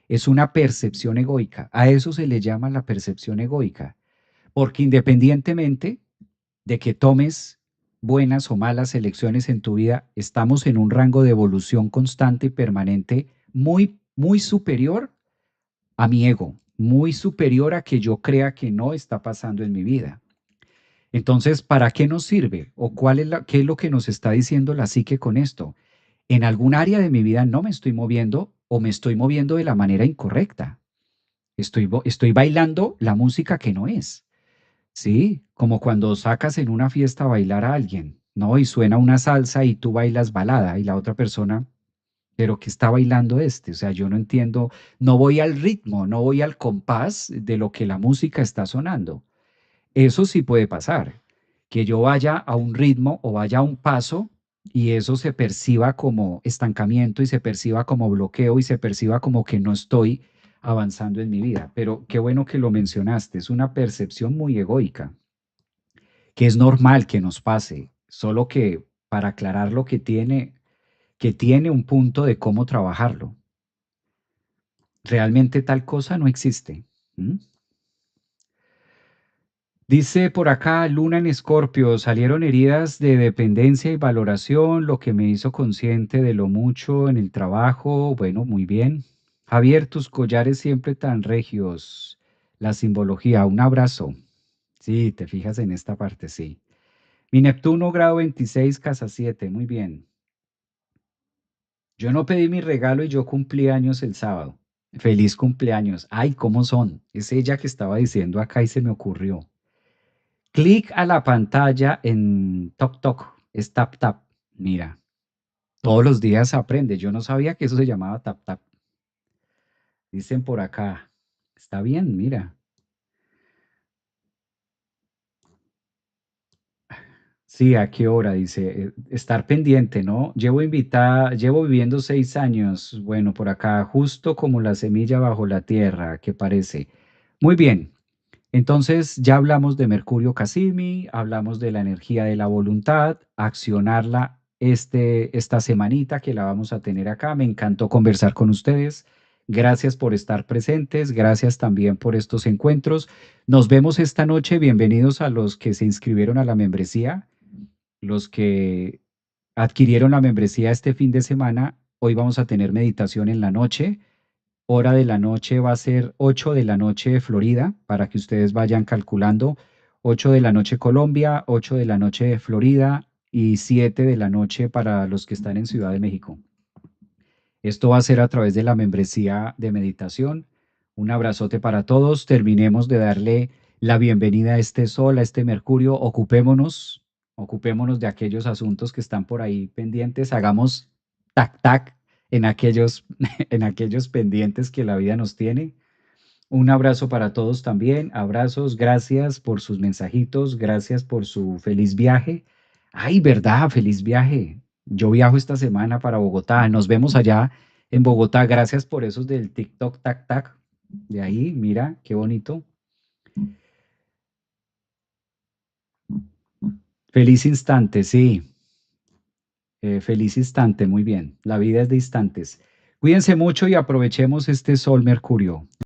Es una percepción egoica. A eso se le llama la percepción egoica, porque independientemente de que tomes buenas o malas elecciones en tu vida, estamos en un rango de evolución constante y permanente muy, muy superior a mi ego, muy superior a que yo crea que no está pasando en mi vida. Entonces, ¿para qué nos sirve? ¿O qué es lo que nos está diciendo la psique con esto? En algún área de mi vida no me estoy moviendo o me estoy moviendo de la manera incorrecta. Estoy bailando la música que no es. Sí, como cuando sacas en una fiesta a bailar a alguien, ¿no? Y suena una salsa y tú bailas balada y la otra persona, pero ¿qué está bailando este? O sea, yo no entiendo, no voy al ritmo, no voy al compás de lo que la música está sonando. Eso sí puede pasar, que yo vaya a un ritmo o vaya a un paso y eso se perciba como estancamiento y se perciba como bloqueo y se perciba como que no estoy avanzando en mi vida. Pero qué bueno que lo mencionaste, es una percepción muy egoica que es normal que nos pase, solo que para aclarar lo que tiene un punto de cómo trabajarlo. Realmente tal cosa no existe. ¿Mm? Dice por acá, Luna en Escorpio, salieron heridas de dependencia y valoración, lo que me hizo consciente de lo mucho en el trabajo. Bueno, muy bien. Javier, tus collares siempre tan regios. La simbología, un abrazo. Sí, te fijas en esta parte, sí. Mi Neptuno, grado 26, casa 7, muy bien. Yo no pedí mi regalo y yo cumplí años el sábado. Feliz cumpleaños. Ay, ¿cómo son? Es ella que estaba diciendo acá y se me ocurrió. Clic a la pantalla en Toc Toc. Es Tap Tap. Mira, todos los días aprende. Yo no sabía que eso se llamaba Tap Tap. Dicen por acá. Está bien, mira. Sí, ¿a qué hora? Dice, estar pendiente, ¿no? Llevo viviendo 6 años. Bueno, por acá, justo como la semilla bajo la tierra, ¿qué parece? Muy bien. Entonces, ya hablamos de Mercurio Casimi, hablamos de la energía de la voluntad, accionarla esta semanita que la vamos a tener acá. Me encantó conversar con ustedes. Gracias por estar presentes, gracias también por estos encuentros. Nos vemos esta noche. Bienvenidos a los que se inscribieron a la membresía, los que adquirieron la membresía este fin de semana. Hoy vamos a tener meditación en la noche. Hora de la noche va a ser 8 de la noche de Florida, para que ustedes vayan calculando. 8 de la noche Colombia, 8 de la noche de Florida y 7 de la noche para los que están en Ciudad de México. Esto va a ser a través de la membresía de meditación. Un abrazote para todos. Terminemos de darle la bienvenida a este sol, a este Mercurio. Ocupémonos de aquellos asuntos que están por ahí pendientes. Hagamos tac tac en aquellos, en aquellos pendientes que la vida nos tiene. Un abrazo para todos también. Abrazos. Gracias por sus mensajitos. Gracias por su feliz viaje. Ay, verdad, feliz viaje. Yo viajo esta semana para Bogotá. Nos vemos allá en Bogotá. Gracias por esos del TikTok tac tac. De ahí, mira, qué bonito. Feliz instante, sí. Feliz instante, muy bien. La vida es de instantes. Cuídense mucho y aprovechemos este sol Mercurio.